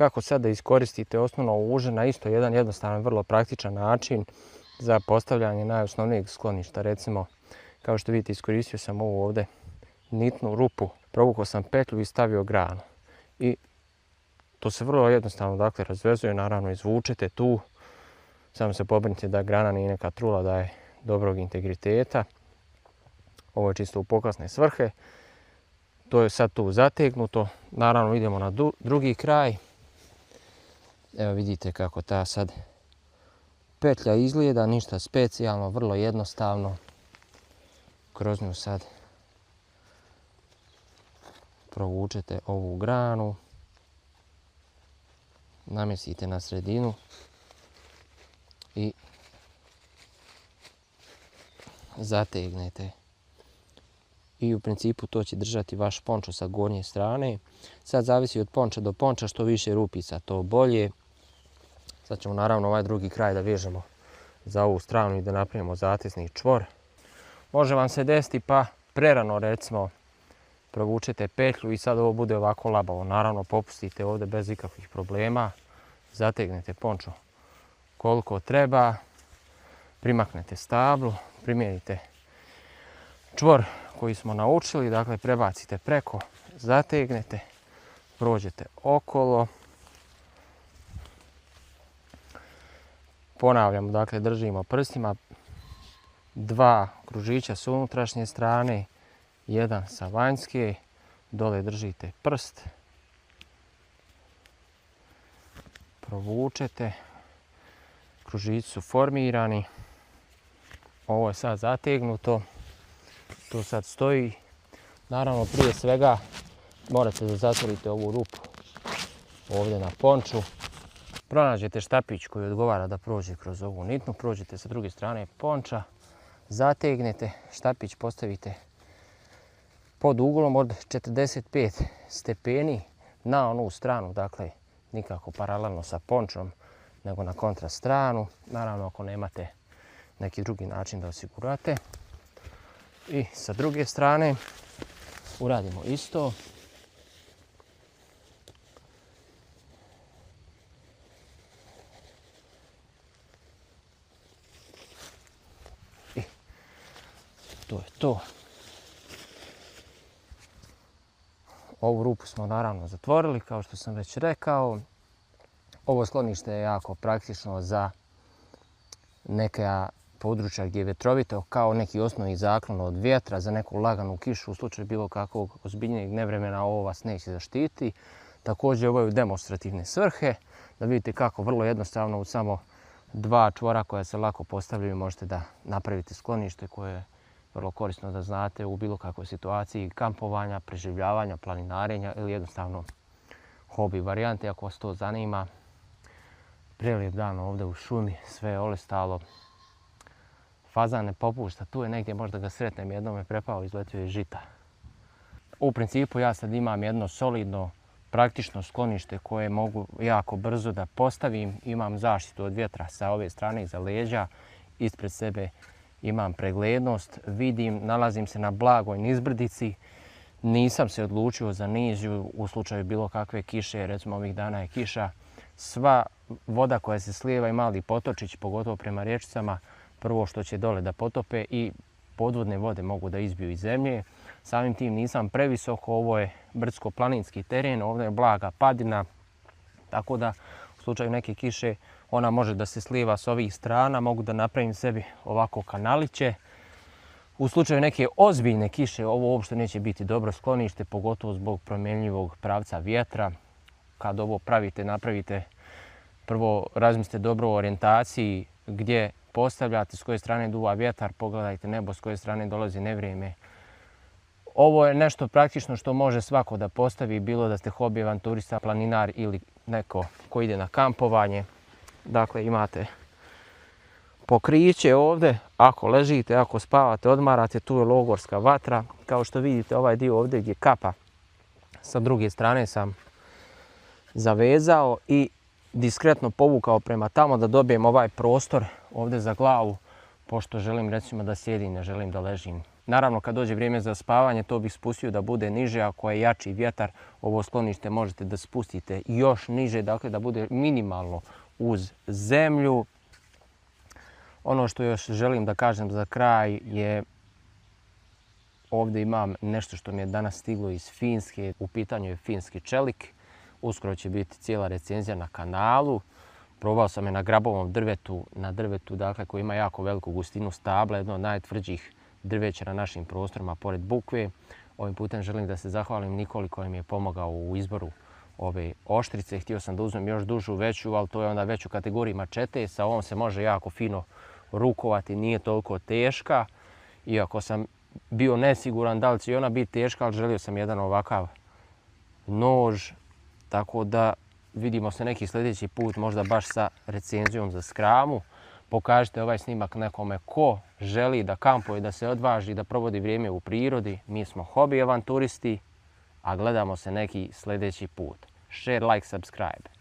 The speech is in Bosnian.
kako sad da iskoristite osnovno uže na isto jedan jednostavan, vrlo praktičan način za postavljanje najosnovnijeg skloništa. Recimo, kao što vidite, iskoristio sam ovu ovdje nitnu rupu, provukao sam petlju i stavio granu. I to se vrlo jednostavno dakle razvezuje, naravno izvučete tu, samo se pobrinite da grana nije neka trula, da je dobrog integriteta. Ovo je čisto u pokasne svrhe. To je sad tu zategnuto. Naravno idemo na drugi kraj. Evo vidite kako ta sad petlja izgleda, ništa specijalno, vrlo jednostavno. Kroz nju sad provučete ovu granu, namjestite na sredinu i zategnete. I u principu to će držati vaš pončo sa gornje strane. Sad zavisi od ponča do ponča, što više rupica to bolje. Sad ćemo naravno ovaj drugi kraj da vežemo za ovu stranu i da napravimo zatezni čvor. Može vam se desiti pa prerano recimo provučete petlju i sad ovo bude ovako labavo. Naravno popustite ovdje bez ikakvih problema. Zategnete pončo koliko treba. Primaknete stablu, primijenite čvor koji smo naučili, dakle prebacite preko, zategnete, prođete okolo. Ponavljamo, dakle držimo prstima, 2 kružića s unutrašnje strane, 1 sa vanjske, dole držite prst, provučete, kružići su formirani, ovo je sad zategnuto, to sad stoji. Naravno prije svega morate da zatvorite ovu rupu ovdje na ponču. Pronađete štapić koji odgovara da prođe kroz ovu nitnu, prođete sa druge strane ponča, zategnete, štapić postavite pod uglom od 45 stepeni na onu stranu, dakle nikako paralelno sa pončom, nego na kontra stranu. Naravno ako nemate neki drugi način da osigurate. I sa druge strane uradimo isto. I to je to. Ovu rupu smo naravno zatvorili, kao što sam već rekao. Ovo sklonište je jako praktično za neka područja gdje je vjetrovito, kao neki osnovni zaklon od vjetra, za neku laganu kišu u slučaju bilo kakvog ozbiljnijeg nevremena ovo vas neće zaštiti. Također ovo je u demonstrativne svrhe, da vidite kako vrlo jednostavno u samo 2 čvora koja se lako postavljaju možete da napravite sklonište koje je vrlo korisno da znate u bilo kakvoj situaciji kampovanja, preživljavanja, planinarenja ili jednostavno hobi varijante ako vas to zanima. Prelijep dan ovdje u šumi, sve je olestalo. Fazan ne popušta, tu je negdje, možda ga sretnem, jednom je prepao, izletio je žita. U principu ja sad imam jedno solidno, praktično sklonište koje mogu jako brzo da postavim. Imam zaštitu od vjetra sa ove strane iza leđa, ispred sebe imam preglednost, vidim, nalazim se na blagoj nizbrdici. Nisam se odlučio za niziju u slučaju bilo kakve kiše, recimo ovih dana je kiša. Sva voda koja se slijeva i mali potočić, pogotovo prema riječicama, prvo što će dole da potope i podvodne vode mogu da izbiju iz zemlje. Samim tim nisam previsoko, ovo je brdsko-planinski teren, ovdje je blaga padina, tako da u slučaju neke kiše ona može da se slijeva s ovih strana, mogu da napravim sebi ovako kanaliće. U slučaju neke ozbiljne kiše ovo uopšte neće biti dobro sklonište, pogotovo zbog promjenjivog pravca vjetra. Kad ovo pravite, napravite, prvo razmislite dobro o orijentaciji gdje postavljate, s koje strane duva vjetar, pogledajte nebo, s koje strane dolazi nevrijeme. Ovo je nešto praktično što može svako da postavi, bilo da ste hobi avanturista, planinar ili neko ko ide na kampovanje. Dakle, imate pokriće ovdje, ako ležite, ako spavate, odmarate, tu je logorska vatra. Kao što vidite, ovaj dio ovdje gdje kapa sa druge strane sam zavezao i diskretno povukao prema tamo da dobijem ovaj prostor ovdje za glavu, pošto želim recimo da sjedim, ne želim da ležim. Naravno, kad dođe vrijeme za spavanje, to bih spustio da bude niže. Ako je jači vjetar, ovo sklonište možete da spustite još niže, dakle da bude minimalno uz zemlju. Ono što još želim da kažem za kraj je, ovdje imam nešto što mi je danas stiglo iz Finske. U pitanju je finski čelik. Uskoro će biti cijela recenzija na kanalu. Probao sam je na grabovom drvetu, na drvetu dakle, koji ima jako veliku gustinu stabla, jedno od najtvrđih drveća na našim prostorima pored bukve. Ovim putem želim da se zahvalim Nikoli koji mi je pomogao u izboru ove oštrice. Htio sam da uzmem još dužu, veću, ali to je onda već u kategoriji mačete. Sa ovom se može jako fino rukovati, nije toliko teška. Iako sam bio nesiguran da li će ona biti teška, ali želio sam jedan ovakav nož. Tako da vidimo se neki sljedeći put, možda baš sa recenzijom za skramu. Pokažite ovaj snimak nekome ko želi da kampuje, da se odvaži, da provodi vrijeme u prirodi. Mi smo hobi avanturisti, a gledamo se neki sljedeći put. Share, like, subscribe.